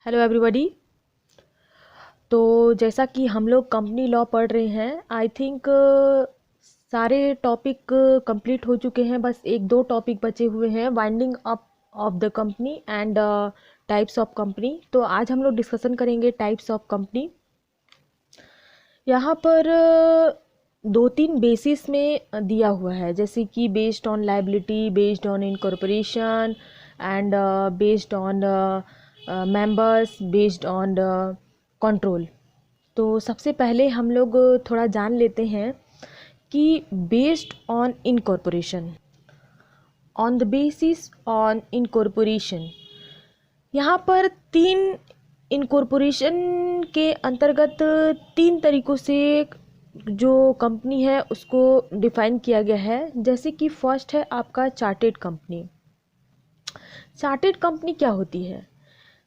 Hello everybody. तो जैसा कि हम लोग कंपनी लॉ पढ़ रहे हैं, आई थिंक सारे टॉपिक कंप्लीट हो चुके हैं। बस एक दो टॉपिक बचे हुए हैं, winding up of the company and types of company. तो आज हम लोग डिस्कशन करेंगे टाइप्स ऑफ कंपनी। यहाँ पर दो तीन बेसिस में दिया हुआ है, जैसे कि based on liability, based on incorporation and based on members, based on control. तो सबसे पहले हम लोग थोड़ा जान लेते हैं कि based on incorporation, on the basis on incorporation, यहाँ पर तीन इनकॉर्पोरेशन के अंतर्गत तीन तरीक़ों से जो कंपनी है उसको डिफ़ाइन किया गया है। जैसे कि फर्स्ट है आपका चार्टेड कंपनी। चार्टेड कंपनी क्या होती है?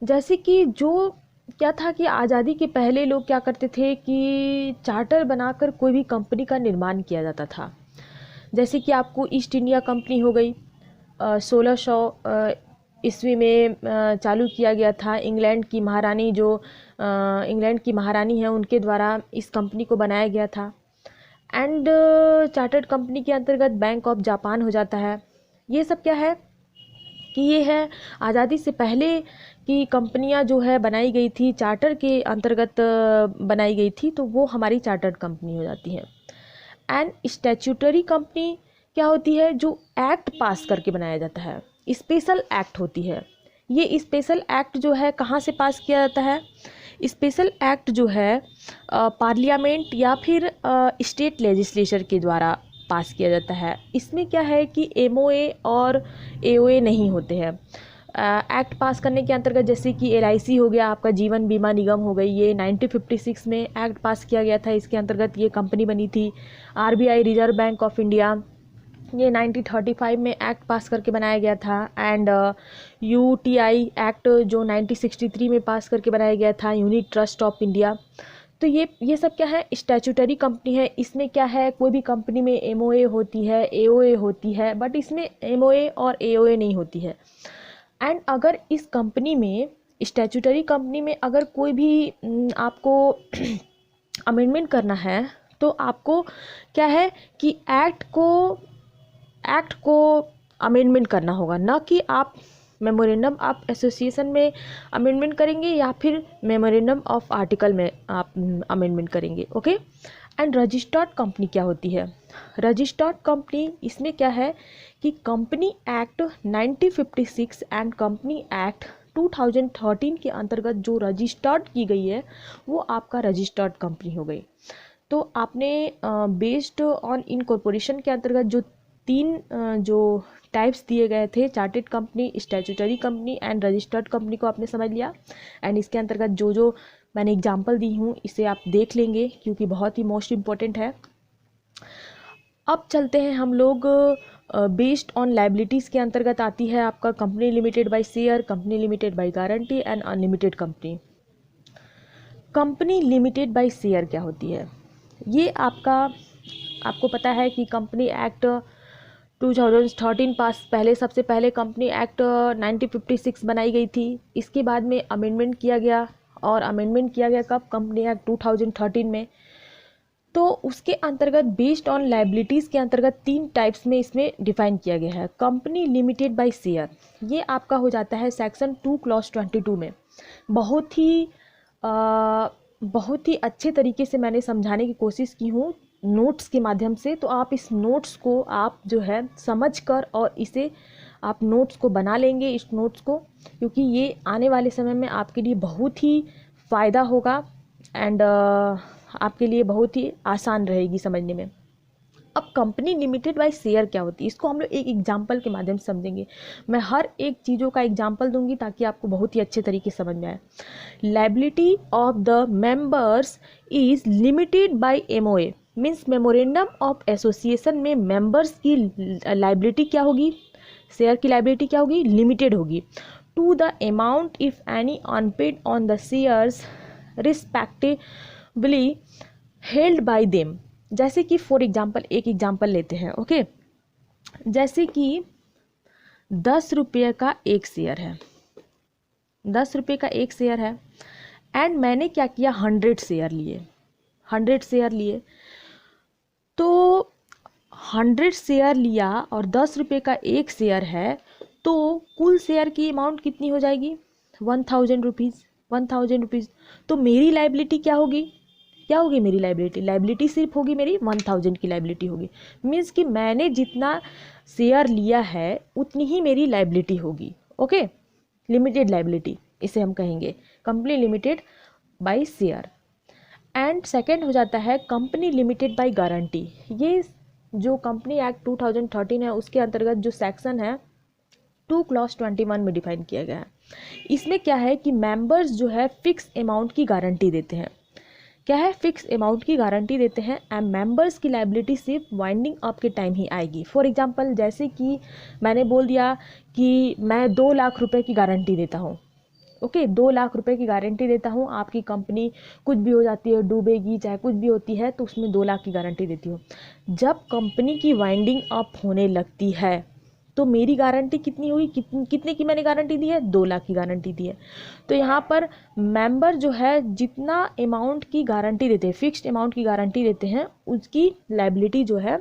जैसे कि जो क्या था कि आज़ादी के पहले लोग क्या करते थे कि चार्टर बनाकर कोई भी कंपनी का निर्माण किया जाता था। जैसे कि आपको ईस्ट इंडिया कंपनी हो गई, 1600 ईस्वी में चालू किया गया था। इंग्लैंड की महारानी इंग्लैंड की महारानी है, उनके द्वारा इस कंपनी को बनाया गया था। एंड चार्टर्ड कंपनी के अंतर्गत बैंक ऑफ जापान हो जाता है। ये सब क्या है कि ये है आज़ादी से पहले की कंपनियां जो है बनाई गई थी, चार्टर के अंतर्गत बनाई गई थी, तो वो हमारी चार्टर्ड कंपनी हो जाती है। एंड स्टैट्यूटरी कंपनी क्या होती है? जो एक्ट पास करके बनाया जाता है, स्पेशल एक्ट होती है। ये स्पेशल एक्ट जो है कहाँ से पास किया जाता है? स्पेशल एक्ट जो है पार्लियामेंट या फिर स्टेट लेजिस्लेचर के द्वारा पास किया जाता है। इसमें क्या है कि एमओए और एओए नहीं होते हैं। एक्ट पास करने के अंतर्गत जैसे कि एलआईसी हो गया, आपका जीवन बीमा निगम हो गई, ये 1956 में एक्ट पास किया गया था। इसके अंतर्गत ये कंपनी बनी थी। RBI, reserve bank of India, ये 1935 में एक्ट पास करके बनाया गया था। एंड यूटीआई एक्ट जो 1963 में पास करके बनाया गया था, यूनिट ट्रस्ट ऑफ इंडिया। तो ये सब क्या है? स्टैट्यूटरी कंपनी है। इसमें क्या है, कोई भी कंपनी में एमओए होती है, एओए होती है, बट इसमें एमओए और एओए नहीं होती है। एंड अगर इस कंपनी में, स्टैट्यूटरी कंपनी में, अगर कोई भी आपको अमेंडमेंट करना है तो आपको क्या है कि एक्ट को अमेंडमेंट करना होगा, ना कि आप मेमोरेंडम ऑफ एसोसिएशन में अमेंडमेंट करेंगे या फिर मेमोरेंडम ऑफ आर्टिकल में आप अमेंडमेंट करेंगे। ओके। एंड रजिस्टर्ड कंपनी क्या होती है? रजिस्टर्ड कंपनी, इसमें क्या है कि company act 1956 and company act 2013 के अंतर्गत जो रजिस्टर्ड की गई है वो आपका रजिस्टर्ड कंपनी हो गई। तो आपने बेस्ड ऑन इनकॉर्पोरेशन के अंतर्गत जो तीन जो टाइप्स दिए गए थे, chartered company, statutory company and registered company, को आपने समझ लिया। एंड इसके अंतर्गत जो जो मैंने एग्जांपल दी हूँ इसे आप देख लेंगे क्योंकि बहुत ही मोस्ट इम्पोर्टेंट है। अब चलते हैं हम लोग बेस्ड ऑन लाइबिलिटीज़ के अंतर्गत आती है आपका company limited by share, company limited by guarantee and unlimited company. Company limited by share क्या होती है? ये आपको पता है कि कंपनी एक्ट 2013 पास, सबसे पहले कंपनी एक्ट 1956 बनाई गई थी। इसके बाद में अमेंडमेंट किया गया, और अमेंडमेंट किया गया कब? कंपनी एक्ट 2013 में। तो उसके अंतर्गत बेस्ड ऑन लाइबिलिटीज़ के अंतर्गत तीन टाइप्स में इसमें डिफाइन किया गया है। कंपनी लिमिटेड बाय शेयर, ये आपका हो जाता है सेक्शन 2 क्लॉज 22 में। बहुत ही अच्छे तरीके से मैंने समझाने की कोशिश की हूँ नोट्स के माध्यम से। तो आप इस नोट्स को आप जो है समझ कर और इसे आप नोट्स को बना लेंगे, इस नोट्स को, क्योंकि ये आने वाले समय में आपके लिए बहुत ही फ़ायदा होगा एंड आपके लिए बहुत ही आसान रहेगी समझने में। अब कंपनी लिमिटेड बाय शेयर क्या होती है, इसको हम लोग एक एग्जांपल के माध्यम से समझेंगे। मैं हर एक चीज़ों का एग्जांपल दूंगी ताकि आपको बहुत ही अच्छे तरीके से समझ में आए। Liability of the members is limited by MOA, means memorandum of association में मेंबर्स की लाइबिलिटी क्या होगी? शेयर की लाइबिलिटी क्या होगी? लिमिटेड होगी। To the amount if any unpaid on the shares respectively held by them. जैसे कि फॉर एग्जाम्पल, एक एग्जाम्पल लेते हैं। ओके। जैसे कि 10 रुपये का एक शेयर है, ₹10 का एक शेयर है एंड मैंने क्या किया, 100 शेयर लिए, 100 शेयर लिए। तो 100 शेयर लिया और ₹10 का एक शेयर है, तो कुल शेयर की अमाउंट कितनी हो जाएगी, 1000 रुपीज़, 1000 रुपीज़। तो मेरी लाइबिलिटी क्या होगी, क्या होगी मेरी लाइबिलिटी, लाइबिलिटी सिर्फ होगी मेरी 1000 की लाइबिलिटी होगी। मीन्स कि मैंने जितना शेयर लिया है उतनी ही मेरी लाइबिलिटी होगी। ओके, लिमिटेड लाइबिलिटी इसे हम कहेंगे, company limited by share. And second हो जाता है कंपनी लिमिटेड बाय गारंटी। ये जो कंपनी एक्ट 2013 है उसके अंतर्गत जो सेक्शन है 2 क्लॉज 21 में डिफाइन किया गया है। इसमें क्या है कि मेंबर्स जो है फिक्स अमाउंट की गारंटी देते हैं। क्या है, फिक्स अमाउंट की गारंटी देते हैं एंड मेंबर्स की लाइबिलिटी सिर्फ वाइंडिंग अप के टाइम ही आएगी। फॉर एग्जांपल, जैसे कि मैंने बोल दिया कि मैं 2 लाख रुपए की गारंटी देता हूँ। ओके, 2 लाख रुपए की गारंटी देता हूँ, आपकी कंपनी कुछ भी हो जाती है, डूबेगी चाहे कुछ भी होती है, तो उसमें 2 लाख की गारंटी देती हूँ। जब कंपनी की वाइंडिंग अप होने लगती है तो मेरी गारंटी कितनी हुई, कितने की मैंने गारंटी दी है, 2 लाख की गारंटी दी है। तो यहाँ पर मेंबर जो है जितना अमाउंट की गारंटी देते हैं, फिक्स्ड अमाउंट की गारंटी देते हैं, उसकी लाइबिलिटी जो है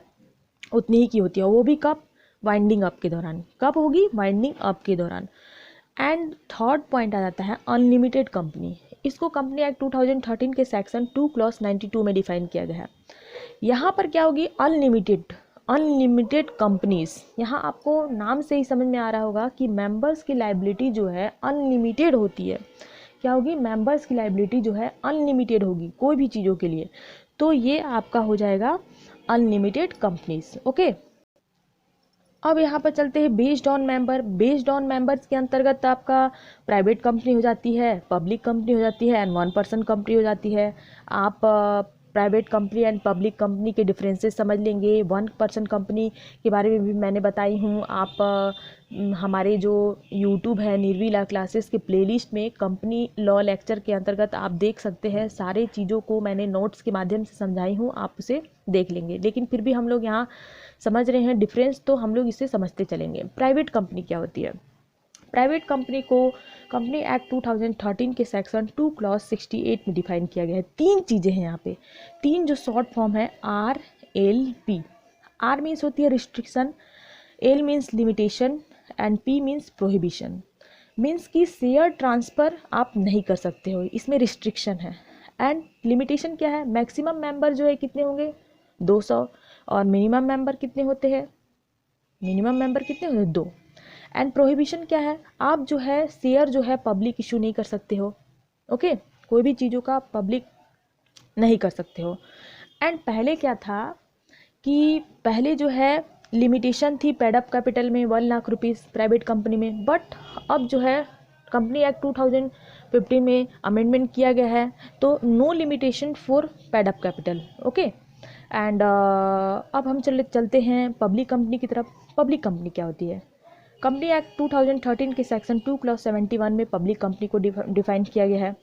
उतनी ही की होती है। वो भी कब, वाइंडिंग अप के दौरान। कब होगी, वाइंडिंग अप के दौरान। एंड थर्ड पॉइंट आ जाता है अनलिमिटेड कंपनी। इसको कंपनी एक्ट 2013 के सेक्शन 2 क्लॉज 92 में डिफाइन किया गया है। यहाँ पर क्या होगी, अनलिमिटेड, अनलिमिटेड कंपनीज। यहाँ आपको नाम से ही समझ में आ रहा होगा कि मेंबर्स की लाइबिलिटी जो है अनलिमिटेड होती है। क्या होगी, मेंबर्स की लाइबिलिटी जो है अनलिमिटेड होगी कोई भी चीज़ों के लिए। तो ये आपका हो जाएगा अनलिमिटेड कंपनीज। ओके, अब यहाँ पर चलते हैं based on member. Based on members के अंतर्गत आपका प्राइवेट कंपनी हो जाती है, पब्लिक कंपनी हो जाती है एंड 1 पर्सन कंपनी हो जाती है। आप private company and public company के डिफरेंसेस समझ लेंगे। 1 पर्सन कंपनी के बारे में भी मैंने बताई हूँ। आप हमारे जो यूट्यूब है निर्वी लॉ क्लासेस के प्लेलिस्ट में कंपनी लॉ लेक्चर के अंतर्गत आप देख सकते हैं। सारे चीज़ों को मैंने नोट्स के माध्यम से समझाई हूँ, आप उसे देख लेंगे। लेकिन फिर भी हम लोग यहाँ समझ रहे हैं डिफरेंस, तो हम लोग इसे समझते चलेंगे। प्राइवेट कंपनी क्या होती है, प्राइवेट कंपनी को कंपनी एक्ट 2013 के सेक्शन 2 क्लॉज 68 में डिफाइन किया गया है। 3 चीज़ें हैं यहाँ पे, 3 जो शॉर्ट फॉर्म है RLP। R मीन्स होती है restriction, L means limitation and P means prohibition. Means कि शेयर ट्रांसफ़र आप नहीं कर सकते हो, इसमें रिस्ट्रिक्शन है। एंड लिमिटेशन क्या है, मैक्सिमम मेंबर जो है कितने होंगे, 200। और मिनिमम मेंबर कितने होते हैं, मिनिमम मेंबर कितने होते हैं, 2। एंड प्रोहिबिशन क्या है, आप जो है शेयर जो है पब्लिक इशू नहीं कर सकते हो। ओके, कोई भी चीज़ों का पब्लिक नहीं कर सकते हो। एंड पहले क्या था कि पहले जो है लिमिटेशन थी पेड अप कैपिटल में 1 लाख रुपीज़ प्राइवेट कंपनी में, बट अब जो है कंपनी एक्ट 2015 में अमेंडमेंट किया गया है, तो no limitation for paid up capital. Okay, and अब हम चलते हैं पब्लिक कंपनी की तरफ। पब्लिक कंपनी क्या होती है, कंपनी एक्ट 2013 के सेक्शन 2 क्लॉज 71 में पब्लिक कंपनी को डिफाइन किया गया है।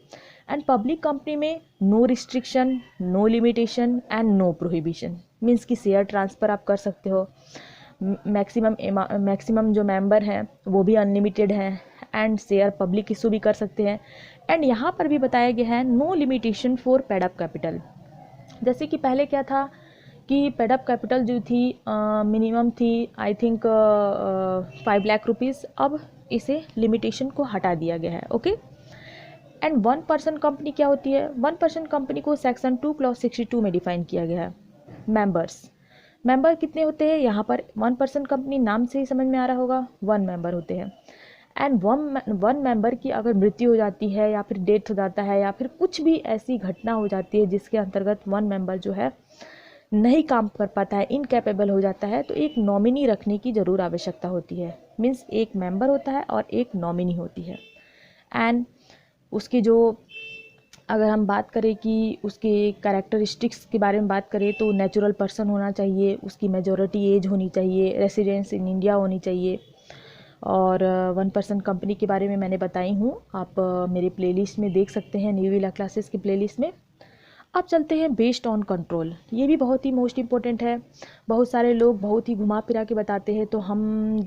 एंड पब्लिक कंपनी में no restriction, no limitation and no prohibition. Means कि शेयर ट्रांसफ़र आप कर सकते हो, मैक्सिमम जो मेंबर हैं वो भी अनलिमिटेड हैं एंड शेयर पब्लिक इशू भी कर सकते हैं। एंड यहाँ पर भी बताया गया है no limitation for paid up capital. जैसे कि पहले क्या था कि पेड अप कैपिटल जो थी मिनिमम थी आई थिंक 5 लाख रुपीज़, अब इसे लिमिटेशन को हटा दिया गया है। ओके, एंड 1 पर्सन कंपनी क्या होती है, 1 पर्सन कंपनी को सेक्शन 2 क्लॉज 62 में डिफाइन किया गया है। मेंबर्स, मेंबर कितने होते हैं, यहाँ पर 1 पर्सन कंपनी नाम से ही समझ में आ रहा होगा, 1 मेंबर होते हैं। एंड वन मेंबर की अगर मृत्यु हो जाती है या फिर डेथ हो जाता है या फिर कुछ भी ऐसी घटना हो जाती है जिसके अंतर्गत 1 मेंबर जो है नहीं काम कर पाता है, इनकैपेबल हो जाता है, तो एक नॉमिनी रखने की ज़रूर आवश्यकता होती है। मीन्स एक मेंबर होता है और एक नॉमिनी होती है। एंड उसके जो अगर हम बात करें कि उसके कैरेक्टरिस्टिक्स के बारे में बात करें तो नेचुरल पर्सन होना चाहिए, उसकी मेजॉरिटी एज होनी चाहिए, रेसिडेंस इन इंडिया होनी चाहिए। और 1 पर्सन कंपनी के बारे में मैंने बताई हूँ, आप मेरे प्लेलिस्ट में देख सकते हैं, न्यू लॉ क्लासेस की प्लेलिस्ट में। अब चलते हैं बेस्ड ऑन कंट्रोल। ये भी बहुत ही मोस्ट इम्पोर्टेंट है। बहुत सारे लोग बहुत ही घुमा फिरा के बताते हैं, तो हम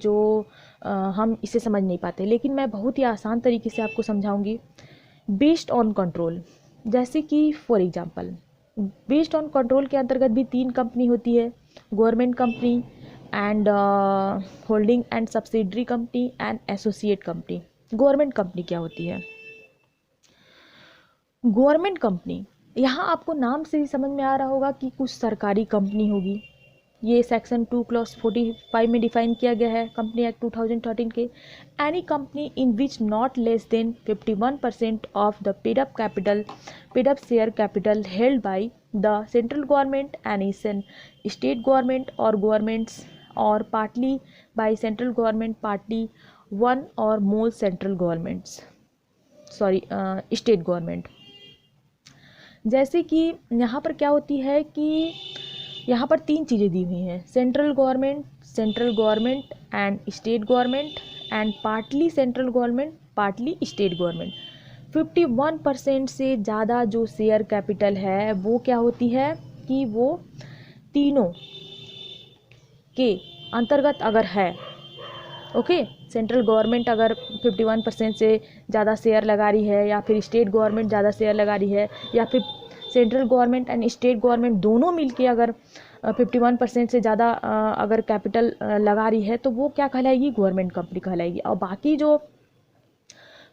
इसे समझ नहीं पाते, लेकिन मैं बहुत ही आसान तरीके से आपको समझाऊंगी। बेस्ड ऑन कंट्रोल, जैसे कि for example based on control के अंतर्गत भी 3 कंपनी होती है, government company and holding and subsidiary company and associate company. Government company क्या होती है? गवर्नमेंट कंपनी, यहाँ आपको नाम से ही समझ में आ रहा होगा कि कुछ सरकारी कंपनी होगी। ये सेक्शन 2 क्लॉज 45 में डिफाइन किया गया है कंपनी एक्ट 2013 के। Any company in which not less than 51% of the paid up share capital held by the central government, any state government और गवर्नमेंट्स, और partly by central government, partly one और मोर central governments, state government. जैसे कि यहाँ पर क्या होती है कि यहाँ पर 3 चीज़ें दी हुई हैं, central government and state government and partly central government, partly state government. 51% से ज़्यादा जो शेयर कैपिटल है वो क्या होती है कि वो तीनों के अंतर्गत अगर है। ओके, सेंट्रल गवर्नमेंट अगर 51% से ज़्यादा शेयर लगा रही है, या फिर स्टेट गवर्नमेंट ज़्यादा शेयर लगा रही है, या फिर central government and state government दोनों मिलके अगर 51% से ज़्यादा अगर कैपिटल लगा रही है, तो वो क्या कहलाएगी? गवर्नमेंट कंपनी कहलाएगी। और बाकी जो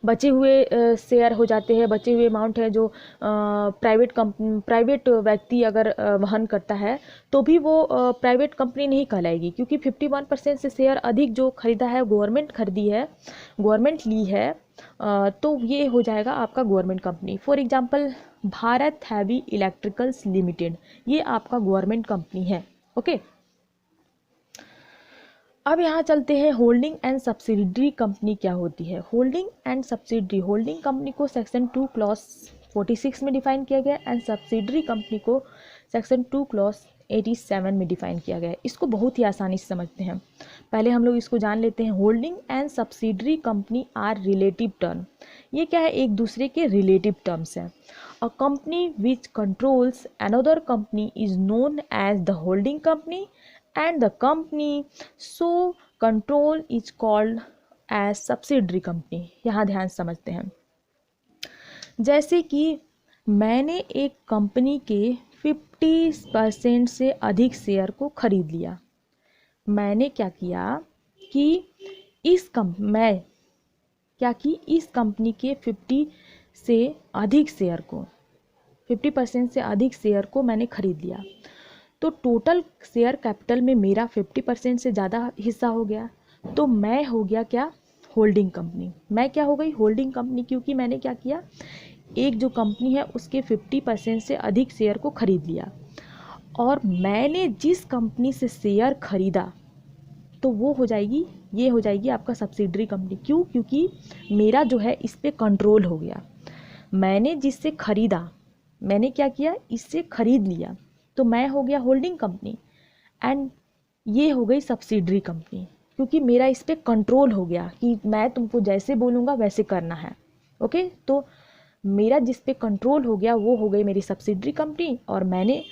बचे हुए शेयर हो जाते हैं, बचे हुए अमाउंट है जो प्राइवेट व्यक्ति अगर वहन करता है, तो भी वो प्राइवेट कंपनी नहीं कहलाएगी, क्योंकि 51% से शेयर अधिक जो खरीदा है, गवर्नमेंट खरीदी है, गवर्नमेंट ली है, तो ये हो जाएगा आपका government company. For example Bharat heavy electricals limited, ये आपका गवर्नमेंट कंपनी है। ओके, अब यहाँ चलते हैं होल्डिंग एंड सब्सिडरी कंपनी क्या होती है। Holding and subsidiary, holding company को सेक्शन 2 क्लॉज 46 में डिफाइन किया गया एंड सब्सिडरी कंपनी को सेक्शन 2 क्लॉज 87 में डिफाइन किया गया है। इसको बहुत ही आसानी से समझते हैं। पहले हम लोग इसको जान लेते हैं। Holding and subsidiary company are relative term. ये क्या है? एक दूसरे के रिलेटिव टर्म्स हैं। A company which controls another company is known as the holding company and the company so control is called as subsidiary company। यहाँ ध्यान समझते हैं। जैसे कि मैंने एक कंपनी के 50% से अधिक शेयर को खरीद लिया। मैंने क्या किया कि इस कंपनी के 50% से अधिक शेयर को मैंने खरीद लिया, तो टोटल शेयर कैपिटल में मेरा 50% से ज़्यादा हिस्सा हो गया, तो मैं हो गया क्या? Holding company. मैं क्या हो गई? होल्डिंग कंपनी, क्योंकि मैंने क्या किया, एक जो कंपनी है उसके 50% से अधिक शेयर को खरीद लिया, और मैंने जिस कंपनी से शेयर खरीदा तो वो हो जाएगी, ये हो जाएगी आपका सब्सिडरी कंपनी। क्यों? क्योंकि मेरा जो है इस पर कंट्रोल हो गया। मैंने जिससे खरीदा, मैंने क्या किया, इससे खरीद लिया, तो मैं हो गया होल्डिंग कंपनी, एंड ये हो गई सब्सिडरी कंपनी, क्योंकि मेरा इस पर कंट्रोल हो गया कि मैं तुमको जैसे बोलूँगा वैसे करना है। ओके, तो मेरा जिस पे कंट्रोल हो गया वो हो गई मेरी सब्सिडरी कंपनी, और मैं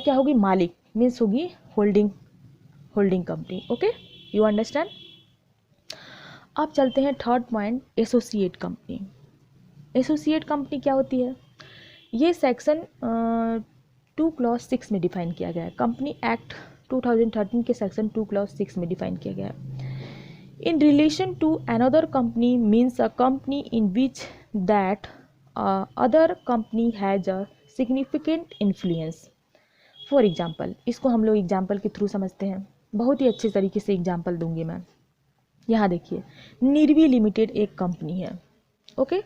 क्या होगी? मालिक, मीन्स होगी holding company. Okay, you understand. अब चलते हैं third point, associate company. Associate company क्या होती है? ये सेक्शन 2 क्लॉज 6 में डिफाइन किया गया है। कंपनी एक्ट 2013 के सेक्शन 2 क्लॉज 6 में डिफाइन किया गया है। In relation to another company means a company in which that other company has a significant influence. For example, इसको हम लोग एग्जाम्पल के थ्रू समझते हैं। बहुत ही अच्छे तरीके से एग्जाम्पल दूंगी मैं। यहाँ देखिए, निर्वी लिमिटेड एक कंपनी है। ओके,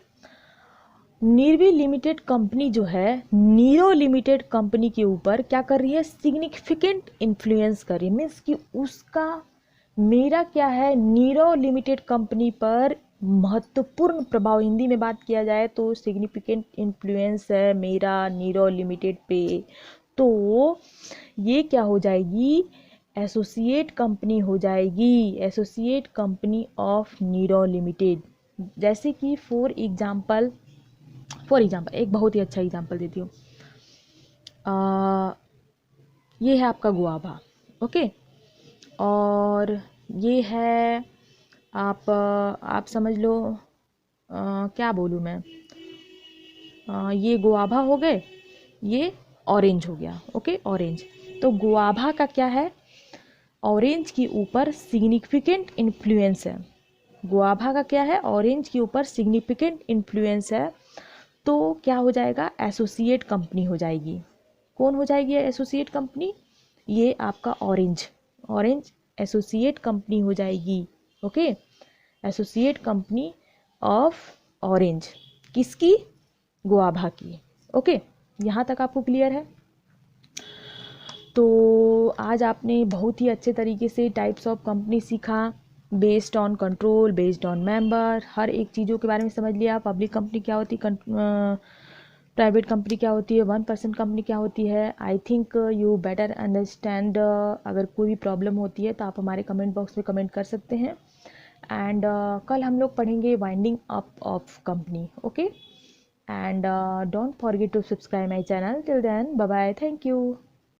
निर्वी लिमिटेड कंपनी जो है नीरो लिमिटेड कंपनी के ऊपर क्या कर रही है? सिग्निफिकेंट इन्फ्लुएंस कर रही है। मीन्स कि उसका, मेरा क्या है, नीरो लिमिटेड कंपनी पर महत्वपूर्ण प्रभाव, हिंदी में बात किया जाए तो सिग्निफिकेंट इन्फ्लुएंस है मेरा नीरो लिमिटेड पे, तो ये क्या हो जाएगी? एसोसिएट कंपनी हो जाएगी, associate company of Nero limited. जैसे कि फॉर एग्जाम्पल एक बहुत ही अच्छा एग्जाम्पल देती हूँ। ये है आपका गुआवा, ओके। और ये है आप समझ लो, क्या बोलूँ मैं, ये गुआवा हो गए, ये ऑरेंज हो गया, ओके, ऑरेंज। तो गुआवा का क्या है, ऑरेंज के ऊपर सिग्निफिकेंट इन्फ्लुएंस है। गुआवा का क्या है, ऑरेंज के ऊपर सिग्निफिकेंट इन्फ्लुएंस है। तो क्या हो जाएगा, एसोसिएट कंपनी हो जाएगी। कौन हो जाएगी एसोसिएट कंपनी, ये आपका ऑरेंज, ऑरेंज एसोसिएट कंपनी हो जाएगी, okay. Associate company of orange, किसकी, गुआवा की, ओके। यहाँ तक आपको क्लियर है। तो आज आपने बहुत ही अच्छे तरीके से टाइप्स ऑफ कंपनी सीखा, based on control, based on member, हर एक चीज़ों के बारे में समझ लिया। पब्लिक कंपनी क्या होती है, प्राइवेट कंपनी क्या होती है, 1% कंपनी क्या होती है। I think you better understand. अगर कोई भी प्रॉब्लम होती है तो आप हमारे कमेंट बॉक्स में कमेंट कर सकते हैं। एंड कल हम लोग पढ़ेंगे winding up of company, okay. And don't forget to subscribe my channel. Till then, bye bye, thank you.